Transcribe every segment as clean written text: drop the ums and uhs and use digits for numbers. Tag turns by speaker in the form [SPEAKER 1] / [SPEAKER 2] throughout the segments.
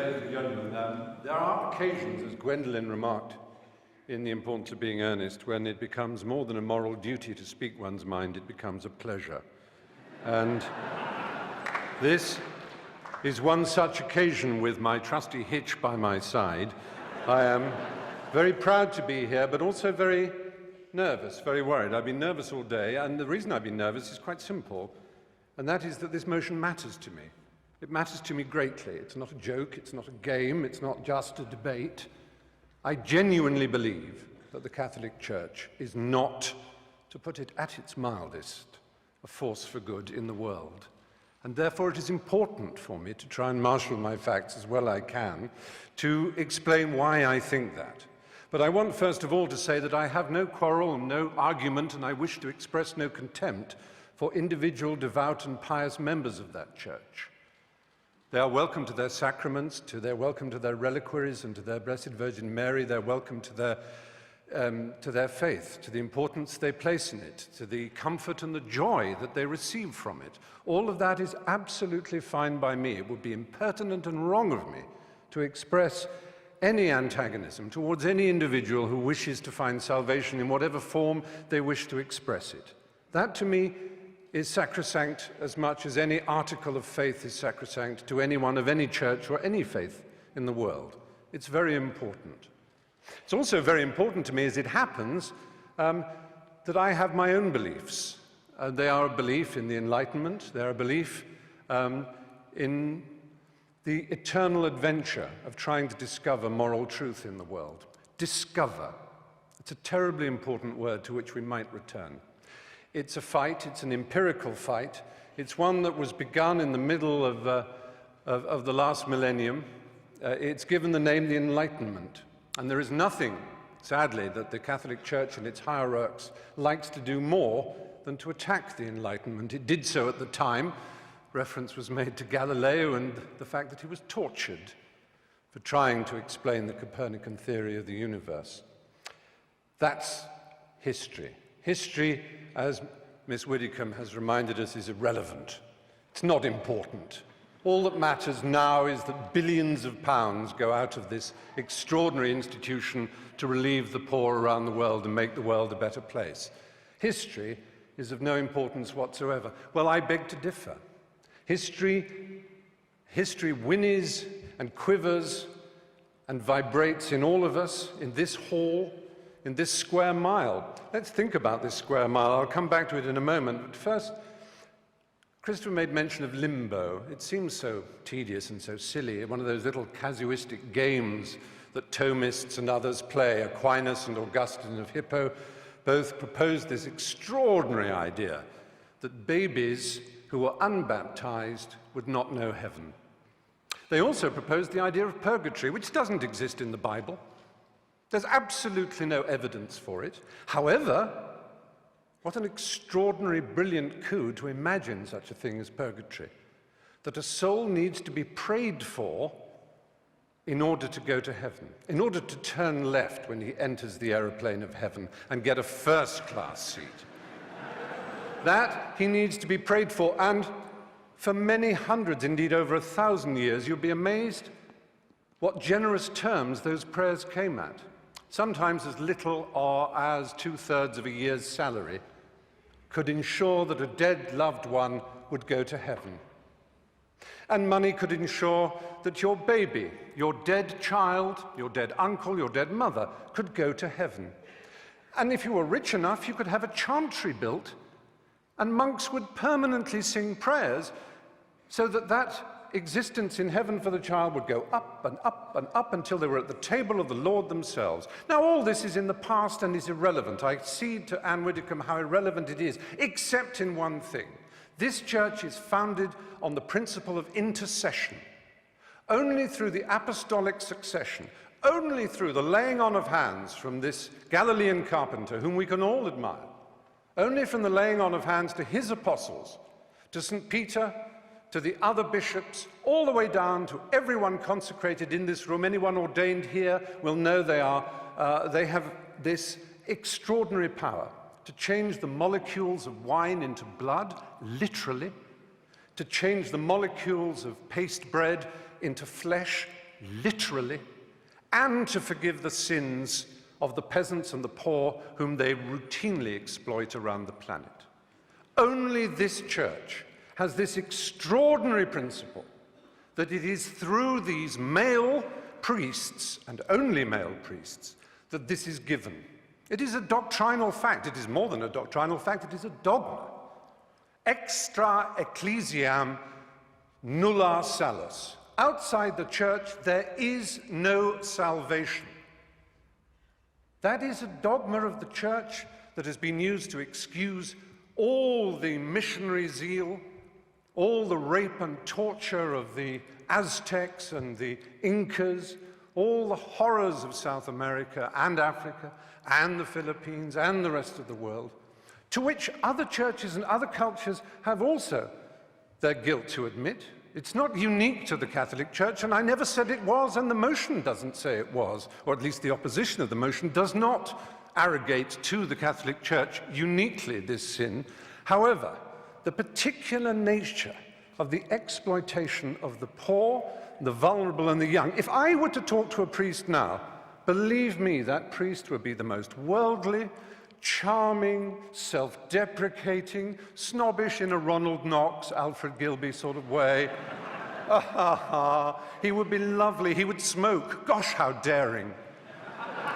[SPEAKER 1] ladies and gentlemen, there are occasions, as Gwendolen remarked, in The Importance of Being Earnest, when it becomes more than a moral duty to speak one's mind, it becomes a pleasure. And this is one such occasion with my trusty hitch by my side. I am very proud to be here, but also very nervous, very worried. I've been nervous all day, and the reason I've been nervous is quite simple, and that is that this motion matters to me. It matters to me greatly. It's not a joke, it's not a game, it's not just a debate. I genuinely believe that the Catholic Church is not, to put it at its mildest, a force for good in the world. And therefore it is important for me to try and marshal my facts as well I can to explain why I think that. But I want first of all to say that I have no quarrel, no argument, and I wish to express no contempt for individual devout and pious members of that church. They are welcome to their sacraments, they're welcome to their reliquaries and to their Blessed Virgin Mary. They're welcome to their faith, to the importance they place in it, to the comfort and the joy that they receive from it. All of that is absolutely fine by me. It would be impertinent and wrong of me to express any antagonism towards any individual who wishes to find salvation in whatever form they wish to express it. That, to me, is sacrosanct as much as any article of faith is sacrosanct to anyone of any church or any faith in the world. It's very important. It's also very important to me, as it happens, that I have my own beliefs. They are a belief in the Enlightenment. They are a belief in the eternal adventure of trying to discover moral truth in the world. Discover. It's a terribly important word to which we might return. It's a fight, it's an empirical fight. It's one that was begun in the middle of the last millennium. It's given the name the Enlightenment. And there is nothing, sadly, that the Catholic Church and its hierarchs likes to do more than to attack the Enlightenment. It did so at the time. Reference was made to Galileo and the fact that he was tortured for trying to explain the Copernican theory of the universe. That's history. History, as Miss Widdicombe has reminded us, is irrelevant. It's not important. All that matters now is that billions of pounds go out of this extraordinary institution to relieve the poor around the world and make the world a better place. History is of no importance whatsoever. Well, I beg to differ. History whinnies and quivers and vibrates in all of us, in this hall, in this square mile. Let's think about this square mile. I'll come back to it in a moment. But first, Christopher made mention of limbo. It seems so tedious and so silly, one of those little casuistic games that Thomists and others play. Aquinas and Augustine of Hippo both proposed this extraordinary idea that babies who were unbaptized would not know heaven. They also proposed the idea of purgatory, which doesn't exist in the Bible. There's absolutely no evidence for it. However, what an extraordinary, brilliant coup to imagine such a thing as purgatory, that a soul needs to be prayed for in order to go to heaven, in order to turn left when he enters the aeroplane of heaven and get a first-class seat. That he needs to be prayed for, and for many hundreds, indeed over 1,000 years, you'll be amazed what generous terms those prayers came at. Sometimes as little or as 2/3 of a year's salary could ensure that a dead loved one would go to heaven. And money could ensure that your baby, your dead child, your dead uncle, your dead mother could go to heaven. And if you were rich enough, you could have a chantry built, and monks would permanently sing prayers so that that existence in heaven for the child would go up and up and up until they were at the table of the Lord themselves. Now, all this is in the past and is irrelevant. I cede to Anne Widdicombe how irrelevant it is, except in one thing. This church is founded on the principle of intercession. Only through the apostolic succession, only through the laying on of hands from this Galilean carpenter, whom we can all admire, only from the laying on of hands to his apostles, to St. Peter, to the other bishops, all the way down to everyone consecrated in this room. Anyone ordained here will know they have this extraordinary power to change the molecules of wine into blood, literally, to change the molecules of paste bread into flesh, literally, and to forgive the sins of the peasants and the poor whom they routinely exploit around the planet. Only this church has this extraordinary principle that it is through these male priests, and only male priests, that this is given. It is a doctrinal fact. It is more than a doctrinal fact, it is a dogma. Extra ecclesiam nulla salus. Outside the church, there is no salvation. That is a dogma of the church that has been used to excuse all the missionary zeal, all the rape and torture of the Aztecs and the Incas, all the horrors of South America and Africa and the Philippines and the rest of the world, to which other churches and other cultures have also their guilt to admit. It's not unique to the Catholic Church, and I never said it was, and the motion doesn't say it was, or at least the opposition of the motion does not arrogate to the Catholic Church uniquely this sin. However, the particular nature of the exploitation of the poor, the vulnerable, and the young. If I were to talk to a priest now, believe me, that priest would be the most worldly, charming, self-deprecating, snobbish in a Ronald Knox, Alfred Gilby sort of way. He would be lovely. He would smoke. Gosh, how daring.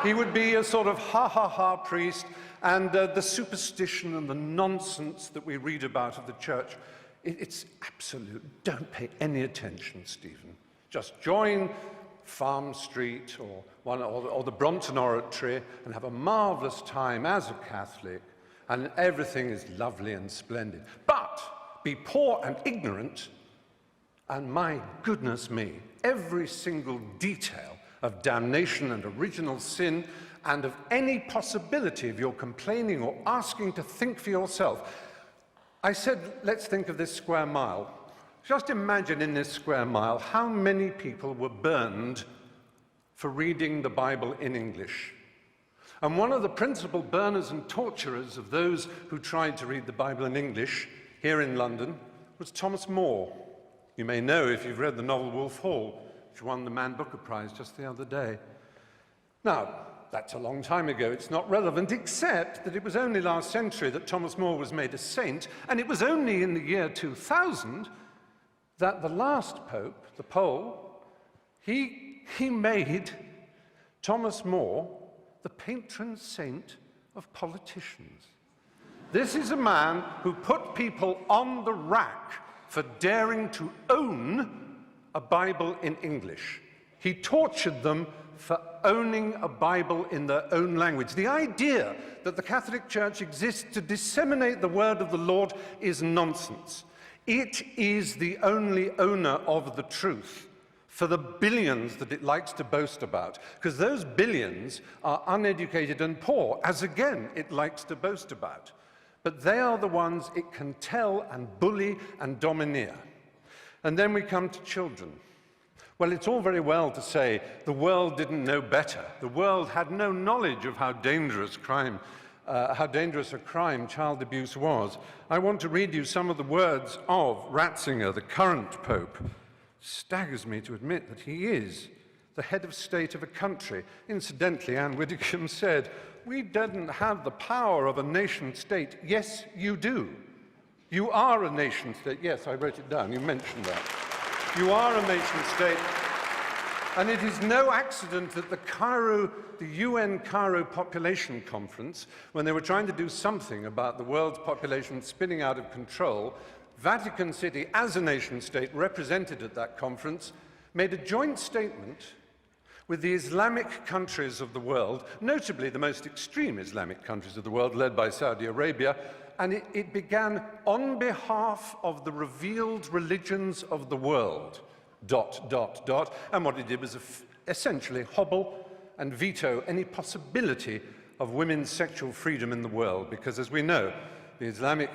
[SPEAKER 1] He would be a sort of ha-ha-ha priest, and the superstition and the nonsense that we read about of the church, it's absolute. Don't pay any attention, Stephen. Just join Farm Street or the Brompton Oratory and have a marvelous time as a Catholic, and everything is lovely and splendid. But be poor and ignorant, and my goodness me, every single detail of damnation and original sin and of any possibility of your complaining or asking to think for yourself. I said, let's think of this square mile. Just imagine in this square mile how many people were burned for reading the Bible in English. And one of the principal burners and torturers of those who tried to read the Bible in English here in London was Thomas More. You may know if you've read the novel Wolf Hall, which won the Man Booker Prize just the other day. Now, that's a long time ago. It's not relevant, except that it was only last century that Thomas More was made a saint, and it was only in the year 2000 that the last pope, the Pole, he made Thomas More the patron saint of politicians. This is a man who put people on the rack for daring to own a Bible in English. He tortured them for owning a Bible in their own language. The idea that the Catholic Church exists to disseminate the word of the Lord is nonsense. It is the only owner of the truth for the billions that it likes to boast about, because those billions are uneducated and poor, as again it likes to boast about. But they are the ones it can tell and bully and domineer. And then we come to children. Well, it's all very well to say the world didn't know better. The world had no knowledge of how dangerous a crime child abuse was. I want to read you some of the words of Ratzinger, the current pope. Staggers me to admit that he is the head of state of a country. Incidentally, Anne Widdecombe said, "We didn't have the power of a nation state." Yes, you do. You are a nation state. Yes, I wrote it down. You mentioned that. You are a nation state. And it is no accident that the UN Cairo Population Conference, when they were trying to do something about the world's population spinning out of control, Vatican City, as a nation state represented at that conference, made a joint statement with the Islamic countries of the world, notably the most extreme Islamic countries of the world, led by Saudi Arabia, and it began, "On behalf of the revealed religions of the world, ... And what it did was essentially hobble and veto any possibility of women's sexual freedom in the world, because as we know, the Islamic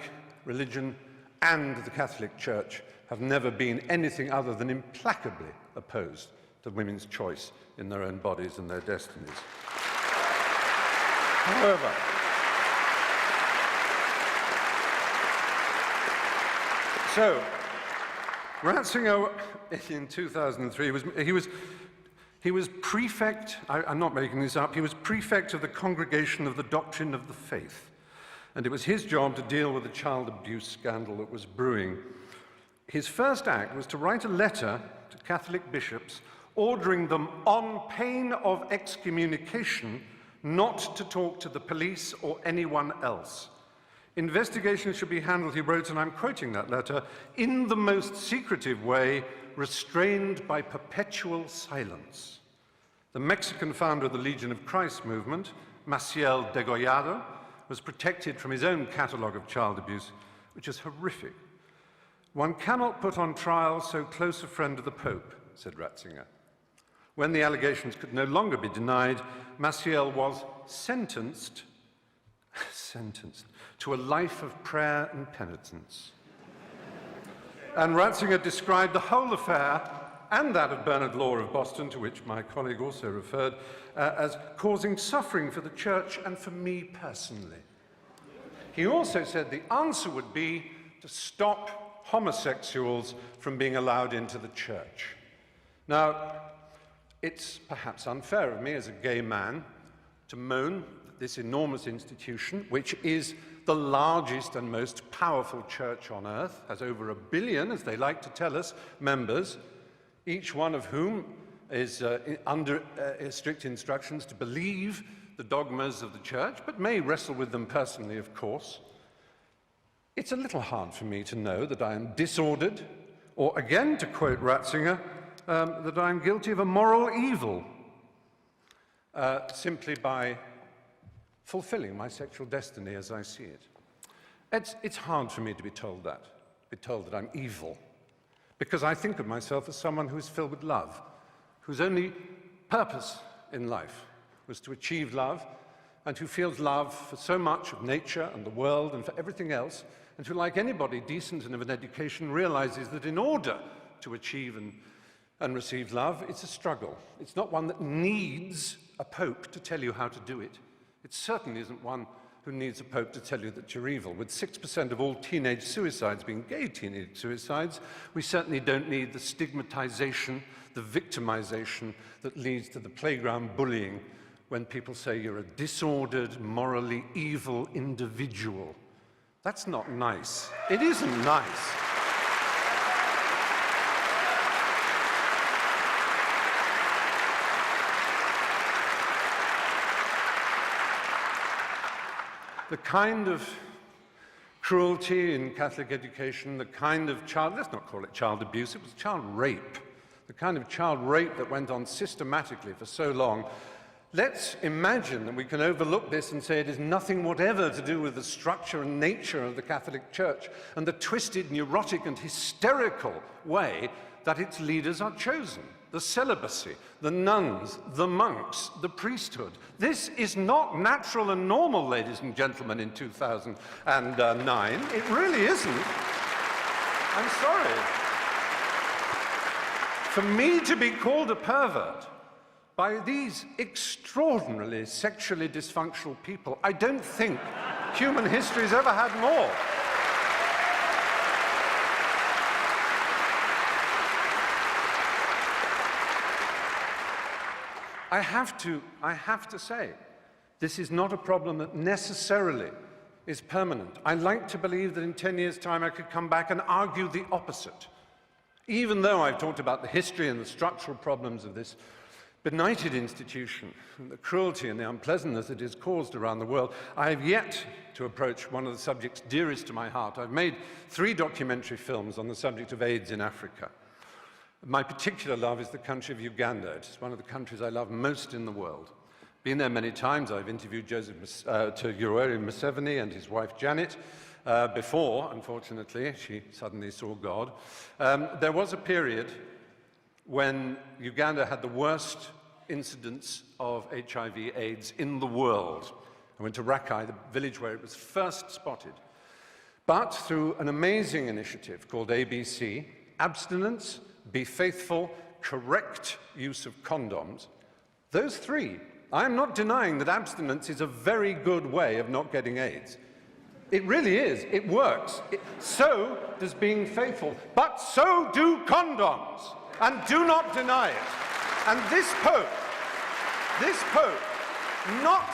[SPEAKER 1] religion and the Catholic Church have never been anything other than implacably opposed to women's choice in their own bodies and their destinies. However, so Ratzinger in 2003 he was He was prefect, I'm not making this up, he was prefect of the Congregation of the Doctrine of the Faith. And it was his job to deal with the child abuse scandal that was brewing. His first act was to write a letter to Catholic bishops ordering them on pain of excommunication not to talk to the police or anyone else. Investigations should be handled, he wrote, and I'm quoting that letter, in the most secretive way, restrained by perpetual silence. The Mexican founder of the Legion of Christ movement, Maciel Degollado, was protected from his own catalogue of child abuse, which is horrific. One cannot put on trial so close a friend of the Pope, said Ratzinger. When the allegations could no longer be denied, Maciel was sentenced to a life of prayer and penitence. And Ratzinger described the whole affair, and that of Bernard Law of Boston, to which my colleague also referred, as causing suffering for the church and for me personally. He also said the answer would be to stop homosexuals from being allowed into the church. Now, it's perhaps unfair of me as a gay man to moan that this enormous institution, which is the largest and most powerful church on earth, has over 1 billion, as they like to tell us, members, each one of whom is under strict instructions to believe the dogmas of the church, but may wrestle with them personally, of course. It's a little hard for me to know that I am disordered, or again, to quote Ratzinger, that I'm guilty of a moral evil simply by fulfilling my sexual destiny as I see it. It's hard for me to be told that I'm evil, because I think of myself as someone who is filled with love, whose only purpose in life was to achieve love, and who feels love for so much of nature and the world and for everything else, and who, like anybody decent and of an education, realizes that in order to achieve and receive love, it's a struggle. It's not one that needs a pope to tell you how to do it. It certainly isn't one who needs a pope to tell you that you're evil. With 6% of all teenage suicides being gay teenage suicides, we certainly don't need the stigmatization, the victimization that leads to the playground bullying when people say you're a disordered, morally evil individual. That's not nice. It isn't nice. The kind of cruelty in Catholic education, the kind of let's not call it child abuse, it was child rape. The kind of child rape that went on systematically for so long. Let's imagine that we can overlook this and say it is nothing whatever to do with the structure and nature of the Catholic Church and the twisted, neurotic, and hysterical way that its leaders are chosen. The celibacy, the nuns, the monks, the priesthood. This is not natural and normal, ladies and gentlemen, in 2009. It really isn't. I'm sorry. For me to be called a pervert by these extraordinarily sexually dysfunctional people, I don't think human history's ever had more. I have to say, this is not a problem that necessarily is permanent. I like to believe that in 10 years' time I could come back and argue the opposite. Even though I've talked about the history and the structural problems of this benighted institution, and the cruelty and the unpleasantness it has caused around the world, I have yet to approach one of the subjects dearest to my heart. I've made 3 documentary films on the subject of AIDS in Africa. My particular love is the country of Uganda. It's one of the countries I love most in the world. Been there many times. I've interviewed Yoweri Museveni and his wife Janet before, unfortunately, she suddenly saw God. There was a period when Uganda had the worst incidence of HIV/AIDS in the world. I went to Rakai, the village where it was first spotted. But through an amazing initiative called ABC, abstinence, be faithful, correct use of condoms, those 3. I'm not denying that abstinence is a very good way of not getting AIDS. It really is. It works. So does being faithful. But so do condoms. And do not deny it. And this Pope, not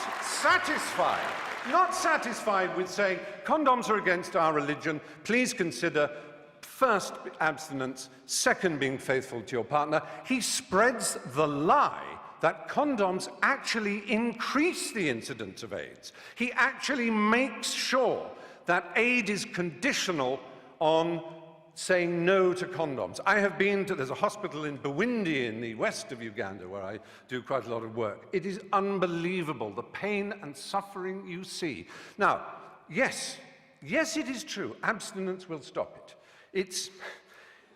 [SPEAKER 1] satisfied with saying, condoms are against our religion, please consider first abstinence, second being faithful to your partner. He spreads the lie that condoms actually increase the incidence of AIDS. He actually makes sure that aid is conditional on saying no to condoms. I have been to, there's a hospital in Bwindi in the west of Uganda where I do quite a lot of work. It is unbelievable, the pain and suffering you see. Now, yes, it is true, abstinence will stop it.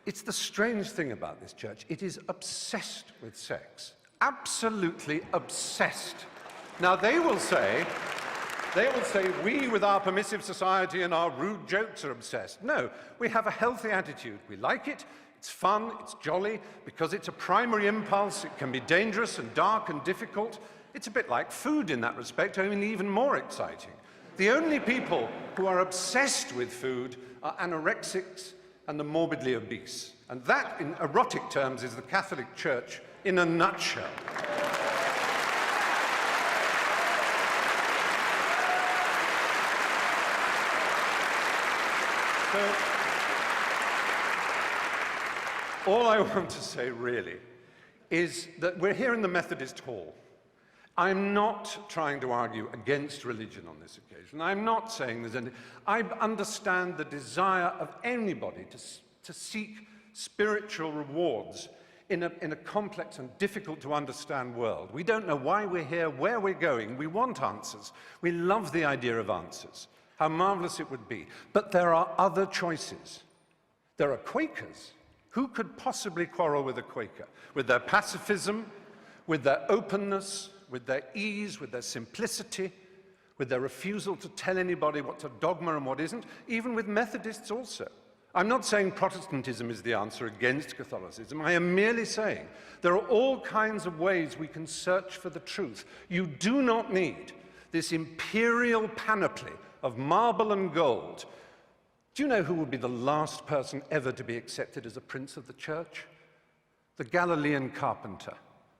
[SPEAKER 1] It's the strange thing about this church. It is obsessed with sex, absolutely obsessed. Now, they will say, we with our permissive society and our rude jokes are obsessed. No, we have a healthy attitude. We like it, it's fun, it's jolly, because it's a primary impulse. It can be dangerous and dark and difficult. It's a bit like food in that respect, only even more exciting. The only people who are obsessed with food are anorexics and the morbidly obese. And that, in erotic terms, is the Catholic Church in a nutshell. So, all I want to say, really, is that we're here in the Methodist Hall. I'm not trying to argue against religion on this occasion. I'm not saying there's any... I understand the desire of anybody to seek spiritual rewards in a complex and difficult to understand world. We don't know why we're here, where we're going. We want answers. We love the idea of answers. How marvelous it would be. But there are other choices. There are Quakers. Who could possibly quarrel with a Quaker? With their pacifism, with their openness, with their ease, with their simplicity, with their refusal to tell anybody what's a dogma and what isn't, even with Methodists also. I'm not saying Protestantism is the answer against Catholicism. I am merely saying there are all kinds of ways we can search for the truth. You do not need this imperial panoply of marble and gold. Do you know who would be the last person ever to be accepted as a prince of the church? The Galilean carpenter,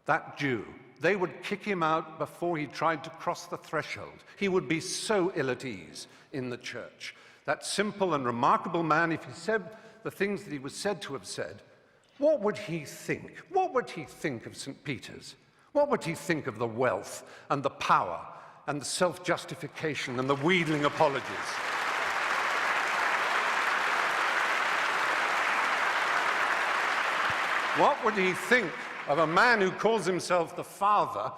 [SPEAKER 1] that Jew. They would kick him out before he tried to cross the threshold. He would be so ill at ease in the church. That simple and remarkable man, if he said the things that he was said to have said, what would he think? What would he think of St. Peter's? What would he think of the wealth and the power and the self-justification and the wheedling apologies? What would he think of a man who calls himself the Father,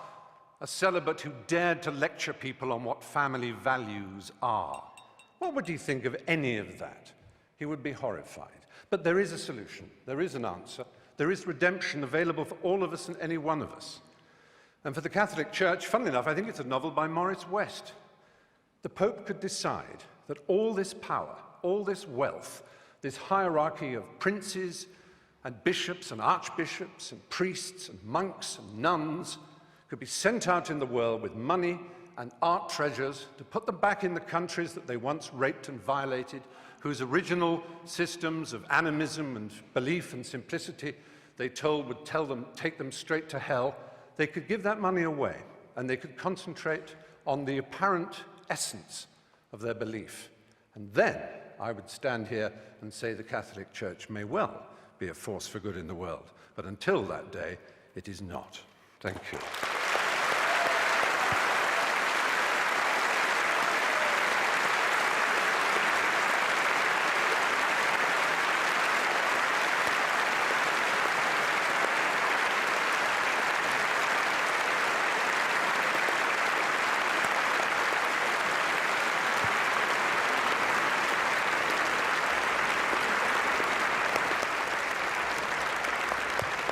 [SPEAKER 1] a celibate who dared to lecture people on what family values are? What would he think of any of that? He would be horrified. But there is a solution. There is an answer. There is redemption available for all of us and any one of us. And for the Catholic Church, funnily enough, I think it's a novel by Morris West. The Pope could decide that all this power, all this wealth, this hierarchy of princes and bishops and archbishops and priests and monks and nuns could be sent out in the world with money and art treasures to put them back in the countries that they once raped and violated, whose original systems of animism and belief and simplicity they told would take them straight to hell. They could give that money away, and they could concentrate on the apparent essence of their belief. And then I would stand here and say the Catholic Church may well be a force for good in the world. But until that day, it is not. Thank you.